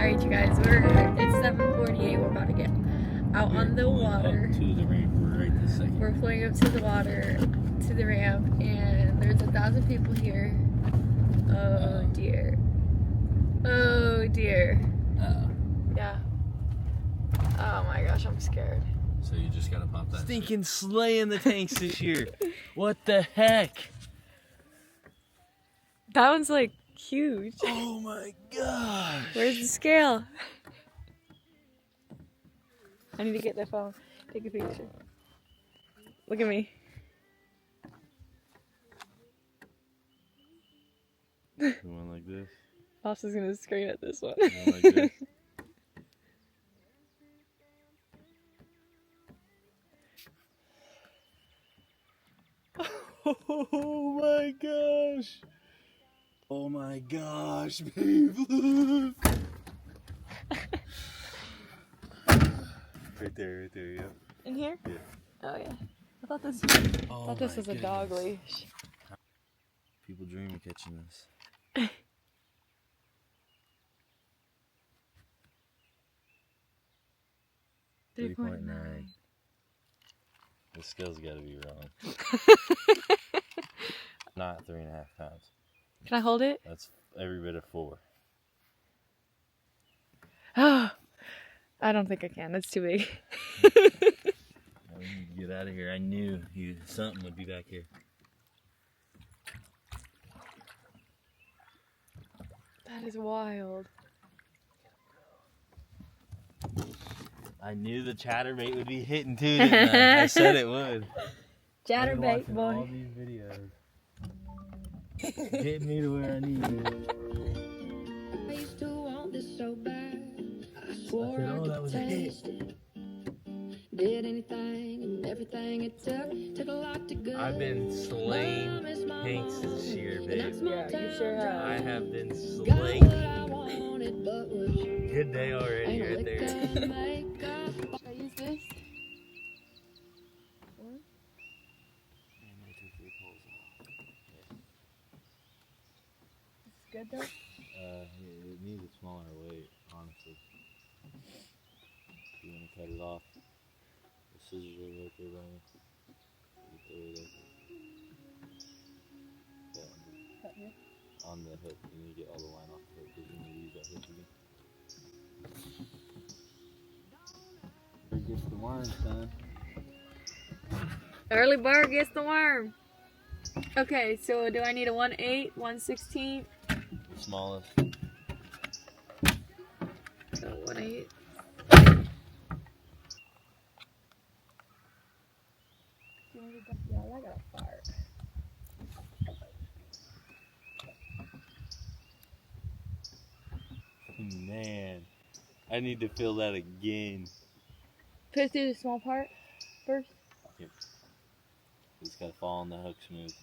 Alright, you guys, it's 7:48. We're about to get out on the water. Up to the ramp right this second. We're pulling up to the water, to the ramp, and there's 1,000 people here. Oh dear. Oh dear. Yeah. Oh my gosh, I'm scared. So you just gotta pop that. Stinking slaying the tanks this year. What the heck? That one's like huge. Oh my gosh. Where's the scale? I need to get the phone. Take a picture. Look at me. The one like this. Pops is gonna scream at this one. The one like this. Oh my gosh. Oh my gosh, babe, look. Right there, yep. In here? Yeah. Oh yeah. I thought this Oh was a dog leash. People dream of catching this. 3.9. The scale's gotta be wrong. Not 3.5 pounds. Can I hold it? That's every bit of 4. Oh, I don't think I can. That's too big. We need to get out of here. I knew something would be back here. That is wild. I knew the chatterbait would be hitting too, didn't I? I said it would. Chatterbait boy. All these videos. Getting me to where I need it. I used to want this so bad. I swore I said, I oh, could that was a hit. taste it. Did anything and everything it took a lot to go. I've been slaying tanks this year, babe. Yeah, you sure have. I have been Got slaying. what I wanted, but was Good day already right there. Should I use this? It's good though? It needs a smaller weight, honestly. If you want to cut it off, the scissors are right there, Brian. You throw it up. Cut here. On the hook, you need to get all the line off the hook because you need to use that hook again. Here gets the worm, son. Early bird gets the worm. Okay, so do I need a 1/8, 1/16? The smallest. So 1/8. Yeah, I got a fire. Man, I need to feel that again. Put it through the small part first. It's got to fall on the hook smooth.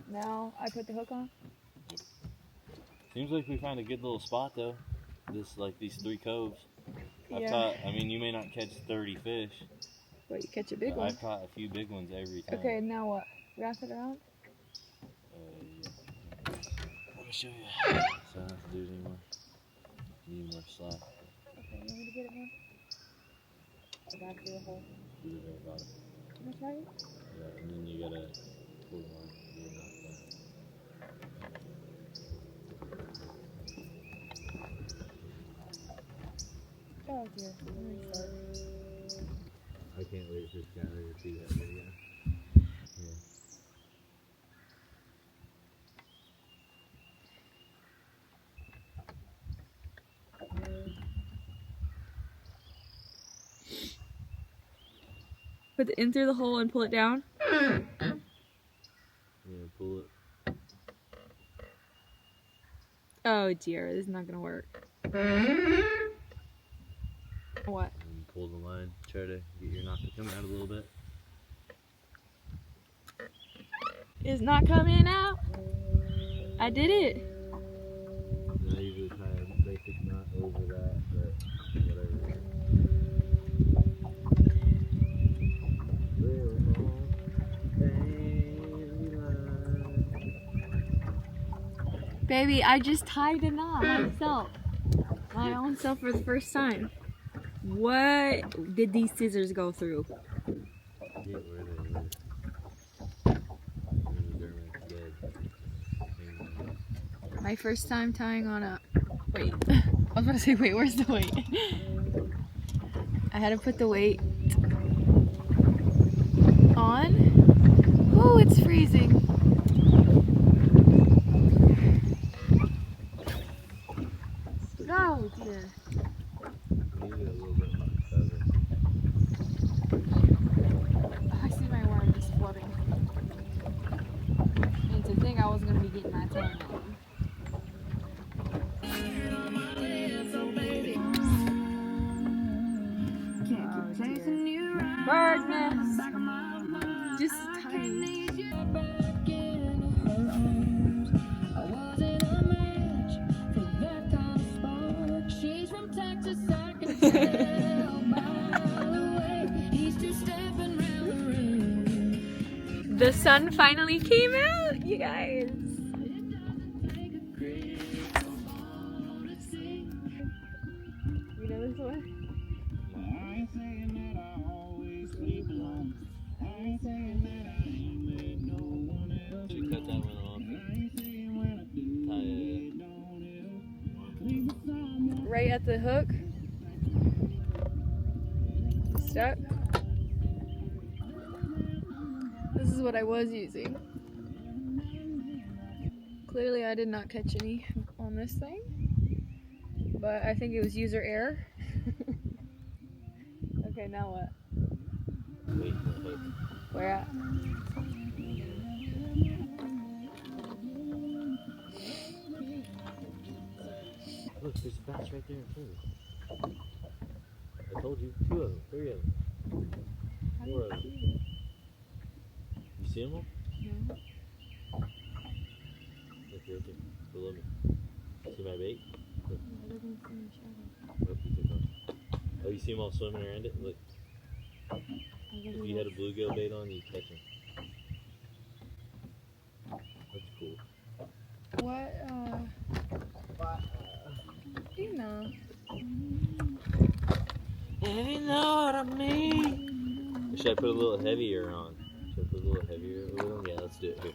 Now I put the hook on. Seems like we found a good little spot though. These 3 coves. I've Yeah. caught, I mean, you may not catch 30 fish. Wait, you catch a big but one. I've caught a few big ones every time. Okay, now what? Wrap it around? Yeah. Let me show you. So I don't have to do it anymore. Need more slack. Okay, you want me to get it more? Back through the hole. Do the very bottom. Can I try it? Yeah, and then you gotta pull the line. Do it like that. Oh dear. Let me restart. I can't wait for Skylar to see that video. Yeah. Put it in through the hole and pull it down. Yeah, pull it. Oh dear, this is not gonna work. What? And pull the line. Try to get your knot to come out a little bit. It's not coming out. I did it. And I usually tie a basic knot over that, but whatever. Baby, I just tied a knot myself. my own self for the first time. What did these scissors go through? Where they live. Dead. My first time tying on a. Wait. I was about to say, wait, where's the weight? I had to put the weight on. Oh, it's freezing. No, dear. Maybe a little bit more feather. I see my worm just floating. And to think I was gonna be getting my tan on. Bird nest. Just tiny. The sun finally came out, you guys. You know this one? Should cut that one off. Tie it. Right at the hook. Stuck. This is what I was using. Clearly I did not catch any on this thing, but I think it was user error. Okay, now what? Wait for the hook. Where at? Look, there's a bass right there in front of you. I told you, 2 of them, 3 of them. 4 of them. You see them all? No. Look, right there, below me. See my bait? Look. Look, you took off. Oh, you see them all swimming around it? Look. If you had a bluegill bait on, you'd catch them. That's cool. What, you know. If you know what I mean. Should I put a little heavier on? Should I put a little heavier with them? Yeah, let's do it here.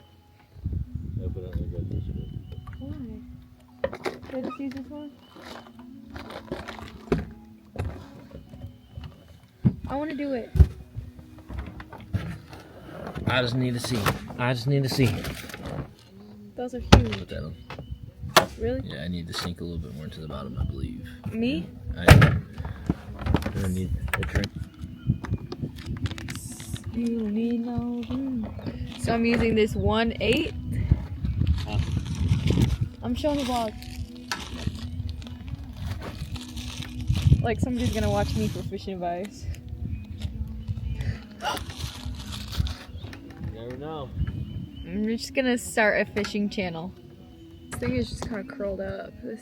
I'll put it on the grab this way. Why? Should I just use this one? I want to do it. I just need to see. Those are huge. Put that on. Really? Yeah, I need to sink a little bit more to the bottom, I believe. Me? I don't need a trim. You need no room. So I'm using this 1/8. I'm showing the vlog. Like somebody's gonna watch me for fishing advice. You never know. I'm just gonna start a fishing channel. This thing is just kind of curled up. This.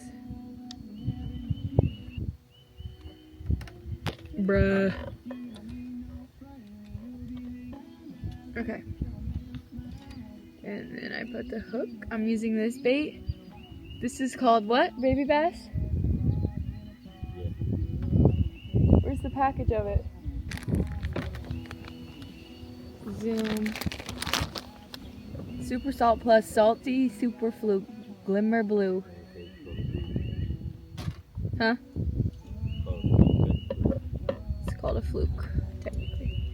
Bruh. Okay. And then I put the hook. I'm using this bait. This is called what? Baby bass? Yeah. Where's the package of it? Zoom. Super Salt Plus Salty Super Fluke Glimmer Blue. Huh? It's called a fluke, technically.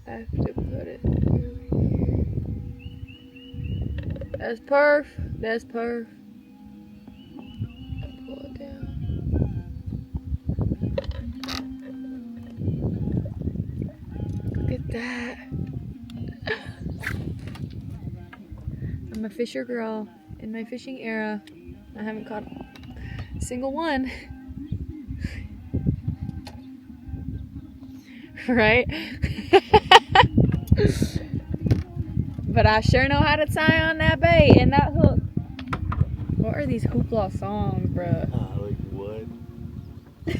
I have to put it over here. That's perf. That's perf. Pull it down. Look at that. I'm a fisher girl in my fishing era. I haven't caught a single one. Right? But I sure know how to tie on that bait and that hook. What are these hoopla songs, bruh? Like what? That's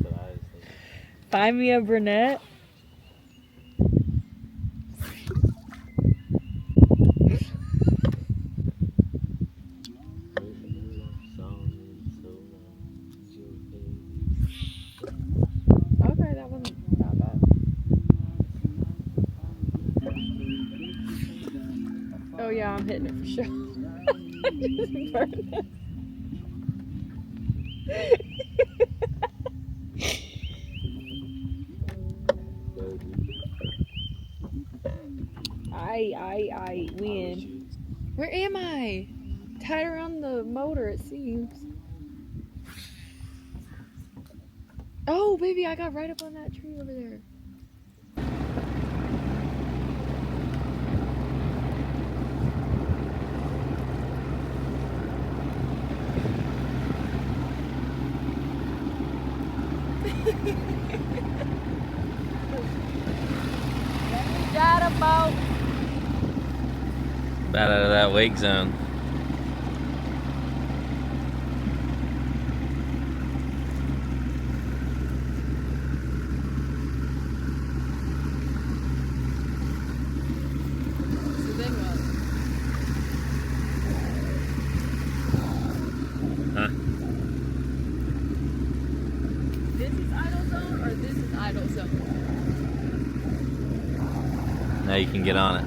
what I was thinking. Find me a brunette. I'm hitting it for sure. Just burn it. I win. Where am I? Tied around the motor, it seems. Oh, baby, I got right up on that tree over there. That about. About out of that wake zone. So then what? Huh? This is idle zone or this is idle zone? Now you can get on it.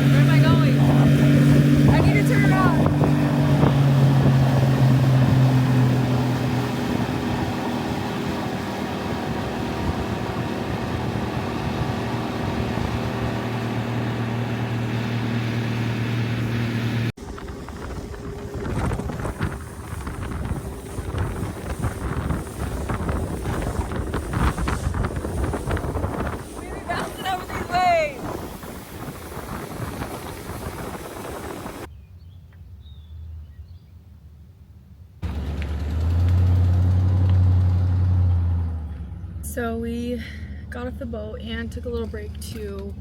Where am I going? I need to turn around. Baby, bouncing over these waves. So we got off the boat and took a little break to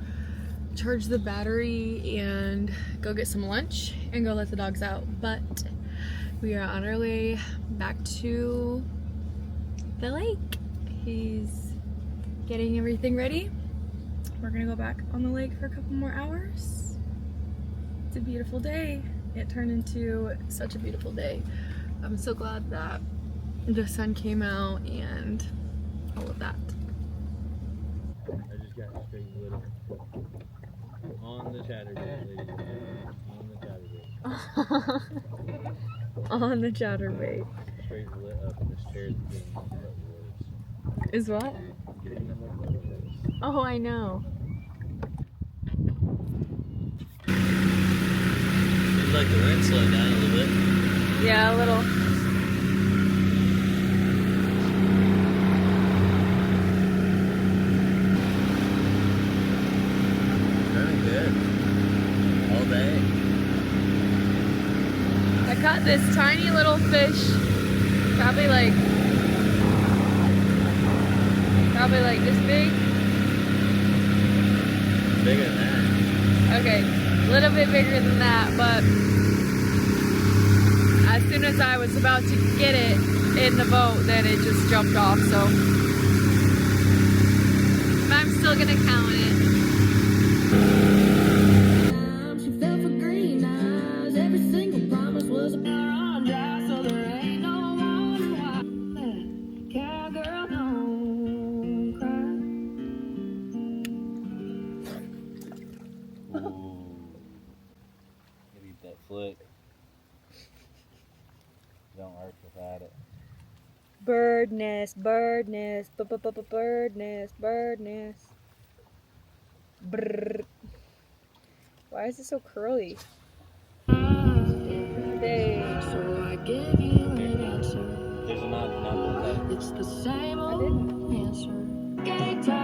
charge the battery and go get some lunch and go let the dogs out. But we are on our way back to the lake. He's getting everything ready. We're gonna go back on the lake for a couple more hours. It's a beautiful day. It turned into such a beautiful day. I'm so glad that the sun came out and all of that. I just got straight little. On the chatterbait, ladies and gentlemen. On the chatterbait. On the chatterbait. Straight lit up and this chair is getting nothing but worse. Is what? Getting nothing but worse. Oh, I know. Seems like the wind slowed down a little bit. Yeah, a little. Running good. All day. I caught this tiny little fish, probably like this big. Bigger than that. Okay, a little bit bigger than that, but as soon as I was about to get it in the boat, then it just jumped off, so I'm still gonna count it. She fell for green eyes. Every single promise was a on dry, so there ain't no wonder why. Cowgirl, don't cry. Ooh. Gotta eat that flick. Don't work without it. Bird nest, bird nest, bird nest, bird nest. Brrr. Why is it so curly? Day. So I give you an answer. There's a knot that. It's the same old answer. Gay time.